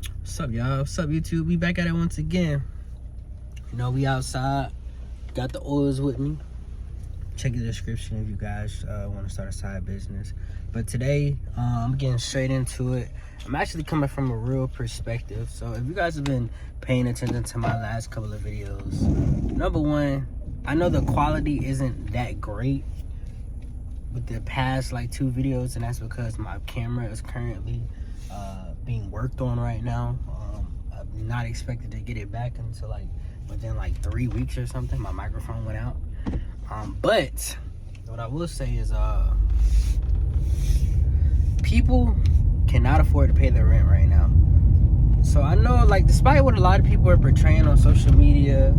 What's up, y'all? What's up, YouTube? We back at it once again. You know, we outside. Got the oils with me. Check the description if you guys want to start a side business. But today, I'm getting straight into it. I'm actually coming from a real perspective. So if you guys have been paying attention to my last couple of videos, number one, I know the quality isn't that great with the past like 2 videos, and that's because my camera is currently being worked on right now. I'm not expected to get it back until like within like 3 weeks or something. My microphone went out. But what I will say is people cannot afford to pay their rent right now. So I know, like, despite what a lot of people are portraying on social media,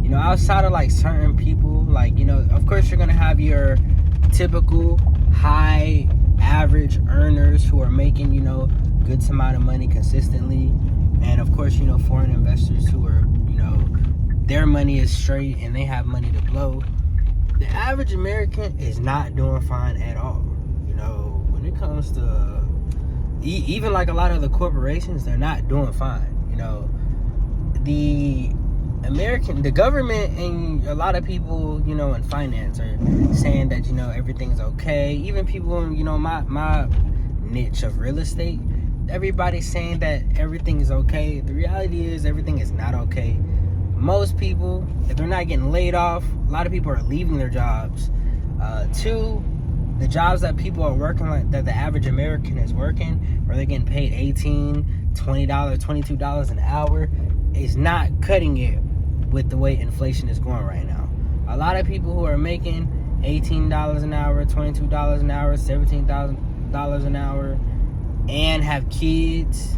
you know, outside of like certain people, like, you know, of course you're gonna have your typical high average earners who are making, you know, good amount of money consistently, and of course, you know, foreign investors who are, you know, their money is straight and they have money to blow. The average American is not doing fine at all. You know, when it comes to even like a lot of the corporations, they're not doing fine. You know, the government and a lot of people, you know, in finance are saying that, you know, everything's okay. Even people in, you know, my niche of real estate, everybody's saying that everything is okay. The reality is everything is not okay. Most people, if they're not getting laid off, a lot of people are leaving their jobs. 2, the jobs that people are working, like that the average American is working, where they're getting paid $18, $20, $22 an hour, is not cutting it with the way inflation is going right now. A lot of people who are making $18 an hour, $22 an hour, $17,000 an hour, and have kids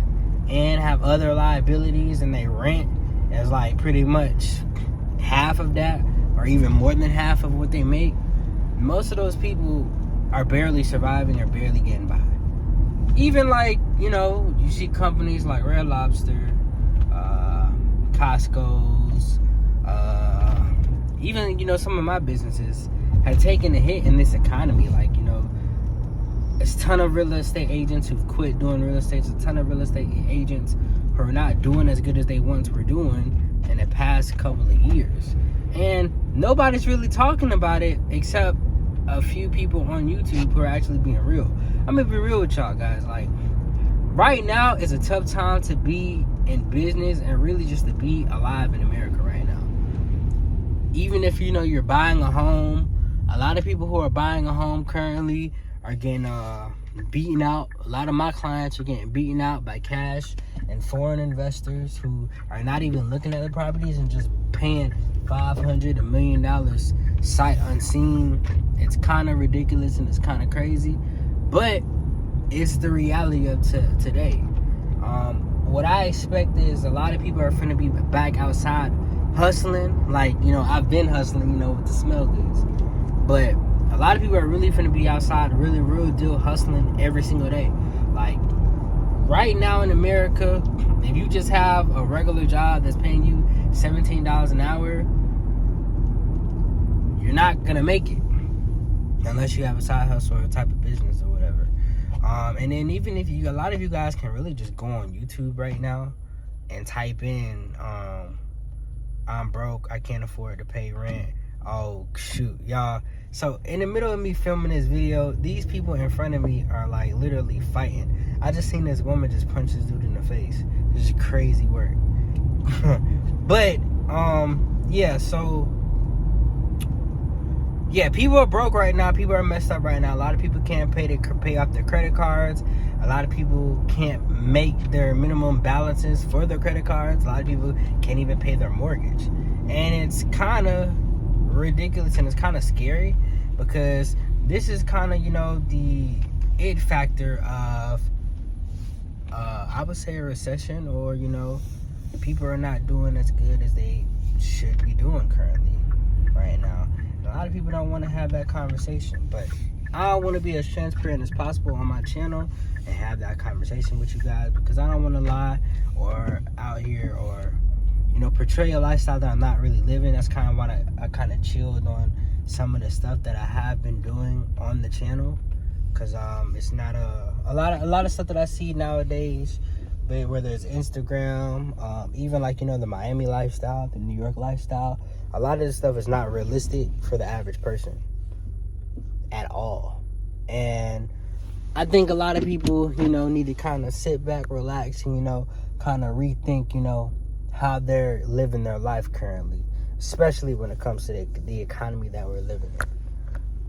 and have other liabilities, and they rent as like pretty much half of that, or even more than half of what they make. Most of those people are barely surviving or barely getting by. Even like, you know, you see companies like Red Lobster, Costco's, even, you know, some of my businesses have taken a hit in this economy. Like, you know, there's a ton of real estate agents who've quit doing real estate. There's a ton of real estate agents who are not doing as good as they once were doing in the past couple of years. And nobody's really talking about it except a few people on YouTube who are actually being real. I'm gonna be real with y'all guys. Like, right now is a tough time to be in business and really just to be alive in America right now. Even if, you know, you're buying a home, a lot of people who are buying a home currently are getting beaten out. A lot of my clients are getting beaten out by cash and foreign investors who are not even looking at the properties and just paying $500, $1 million sight unseen. It's kind of ridiculous and it's kind of crazy, but it's the reality of today. What I expect is a lot of people are finna be back outside hustling. Like, you know, I've been hustling, you know, with the smell goods, but a lot of people are really finna be outside, really real deal hustling every single day. Like, right now in America, if you just have a regular job that's paying you $17 an hour, you're not gonna make it unless you have a side hustle or a type of business or whatever. And then even if you, a lot of you guys can really just go on YouTube right now and type in, I'm broke, I can't afford to pay rent. Oh shoot, y'all. So in the middle of me filming this video, these people in front of me are like literally fighting. I just seen this woman just punch this dude in the face. This is crazy work. But yeah, so yeah, people are broke right now. People are messed up right now. A lot of people can't pay off their credit cards. A lot of people can't make their minimum balances for their credit cards. A lot of people can't even pay their mortgage. And it's kind of ridiculous and it's kind of scary, because this is kind of, you know, the it factor of I would say a recession, or, you know, people are not doing as good as they should be doing currently right now. A lot of people don't want to have that conversation, but I want to be as transparent as possible on my channel and have that conversation with you guys, because I don't want to lie or out here or, you know, portray a lifestyle that I'm not really living. That's kind of why I kind of chilled on some of the stuff that I have been doing on the channel. because it's not a lot of stuff that I see nowadays, but whether it's Instagram, even like, you know, the Miami lifestyle, the New York lifestyle, a lot of this stuff is not realistic for the average person at all. And I think a lot of people, you know, need to kind of sit back, relax, and, you know, kind of rethink, you know, how they're living their life currently, especially when it comes to the economy that we're living in.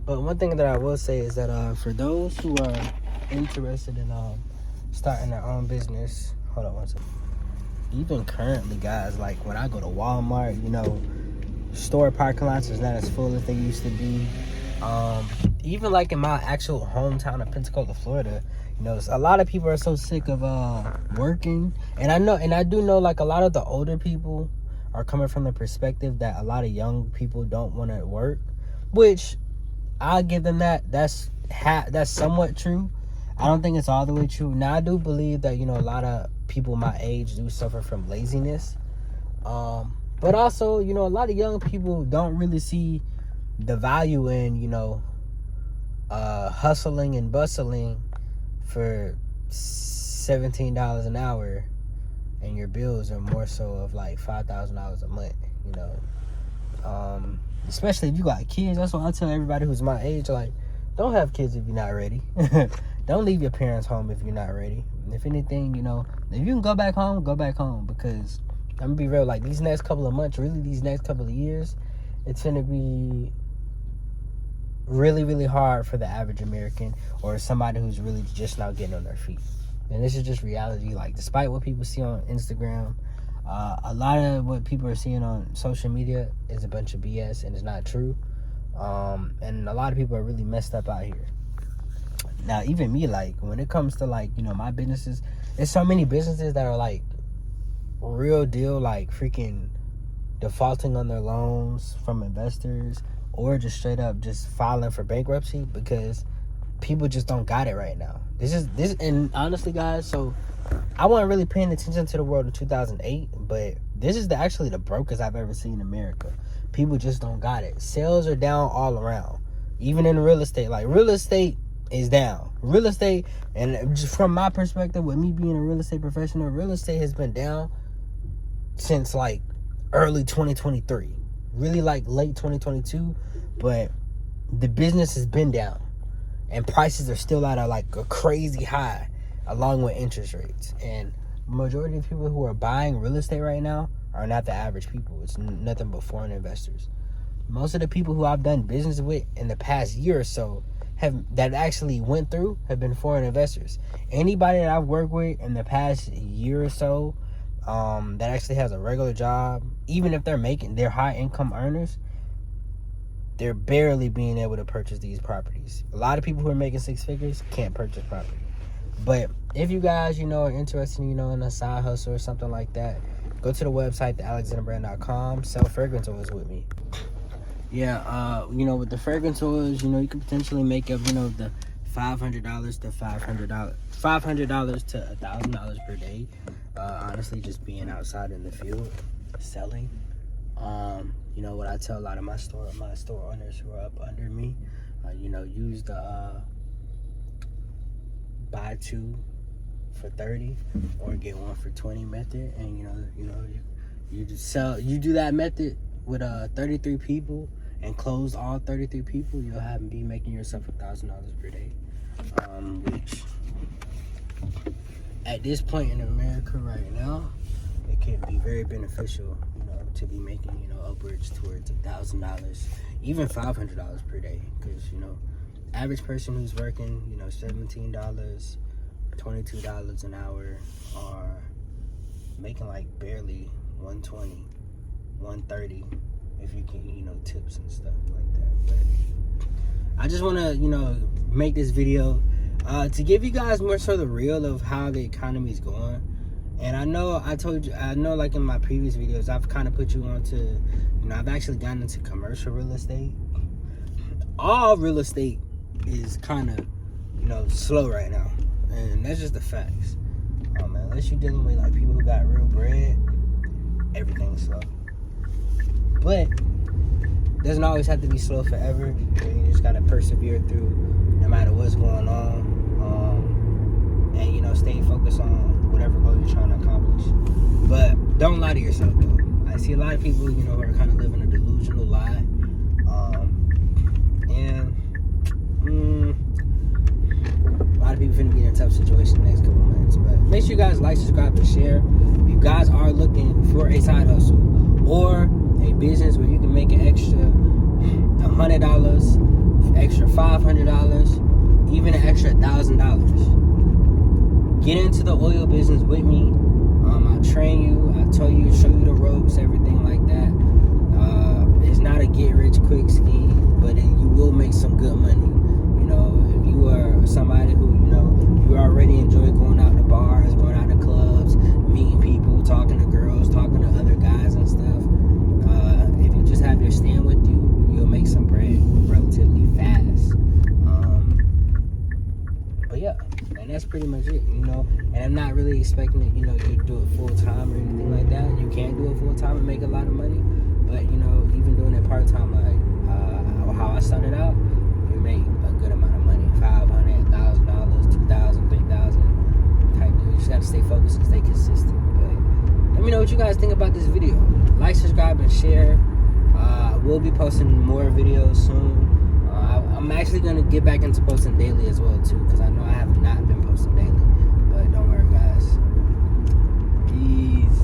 But one thing that I will say is that for those who are interested in starting their own business, hold on one second. Even currently, guys, like when I go to Walmart, you know, store parking lots is not as full as they used to be. Even like in my actual hometown of Pensacola, Florida, you know, a lot of people are so sick of working, and I do know like a lot of the older people are coming from the perspective that a lot of young people don't want to work, which I'll give them that. That's somewhat true. I don't think it's all the way true. Now, I do believe that, you know, a lot of people my age do suffer from laziness. But also, you know, a lot of young people don't really see the value in, you know, hustling and bustling for $17 an hour, and your bills are more so of like $5,000 a month, you know. Especially if you got kids. That's why I tell everybody who's my age, like, don't have kids if you're not ready. Don't leave your parents home if you're not ready. If anything, you know, if you can go back home, because I'm gonna be real, like these next couple of months, really these next couple of years, it's gonna be really, really hard for the average American or somebody who's really just now getting on their feet. And this is just reality. Like, despite what people see on Instagram, a lot of what people are seeing on social media is a bunch of BS and it's not true. And a lot of people are really messed up out here. Now, even me, like, when it comes to, like, you know, my businesses, there's so many businesses that are, like, real deal, like, freaking defaulting on their loans from investors, or just straight up just filing for bankruptcy because people just don't got it right now. And honestly, guys, so I wasn't really paying attention to the world in 2008, but this is actually the brokest I've ever seen in America. People just don't got it. Sales are down all around, even in real estate. Like, real estate is down. Real estate, and just from my perspective, with me being a real estate professional, real estate has been down since like early 2023, really like late 2022, but the business has been down and prices are still at like a crazy high, along with interest rates. And majority of people who are buying real estate right now are not the average people. It's nothing but foreign investors. Most of the people who I've done business with in the past year or so that actually went through have been foreign investors. Anybody that I've worked with in the past year or so that actually has a regular job, even if they're high income earners, they're barely being able to purchase these properties. A lot of people who are making six figures can't purchase property. But if you guys, you know, are interested, you know, in a side hustle or something like that, go to the website, thealexanderbrand.com, sell fragrance oils with me. Yeah, you know, with the fragrance oils, you know, you can potentially make up, you know, the $500 to $500 to $1,000 per day. Honestly, just being outside in the field selling. You know what I tell a lot of my store owners who are up under me, you know, use the buy two for 30 or get one for 20 method, and you do that method with 33 people and close all 33 people, you'll be making yourself $1,000 per day, which at this point in America right now, it can be very beneficial, you know, to be making, you know, upwards towards $1,000, even $500 per day, because, you know, average person who's working, you know, $17, $22 an hour are making like barely $120, $130 if you can, you know, tips and stuff like that. But I just want to, you know, make this video to give you guys more so the real of how the economy is going. And I know like in my previous videos, I've kind of put you on to, you know, I've actually gotten into commercial real estate. All real estate is kind of, you know, slow right now, and that's just the facts. Man, unless you're dealing with like people who got real bread, everything's slow. But it doesn't always have to be slow forever. You just gotta persevere through no matter what's going on. And you know, stay focused on whatever goal you're trying to accomplish. But don't lie to yourself though. I see a lot of people, you know, who are kind of living a delusional lie. A lot of people finna be in a tough situation the next couple months. But make sure you guys like, subscribe, and share. If you guys are looking for a side hustle or a business where you can make an extra $100, extra $500, even an extra $1,000, get into the oil business with me. I'll train you, I'll tell you, show you the ropes, everything like that. It's not a get rich quick scheme, but you will make some good money. You know, if you are somebody who, you know, you already enjoy going out to bars, going out to clubs, meeting people, talking to girls, talking to other guys and stuff, if you just have your stand with you, you'll make some bread relatively fast. But yeah, and that's pretty much it, you know. And I'm not really expecting that, you know, you do it full time or anything like that. You can do it full time and make a lot of money, but you know, even doing it part time, like how I started out, you make a good amount of money, $500, $1,000, $2,000, $3,000 type deal. You just gotta stay focused and stay consistent. But let me know what you guys think about this video. Like, subscribe, and share. We'll be posting more videos soon. I'm actually gonna get back into posting daily as well too, because I know I have not been posting daily. But don't worry, guys. Peace.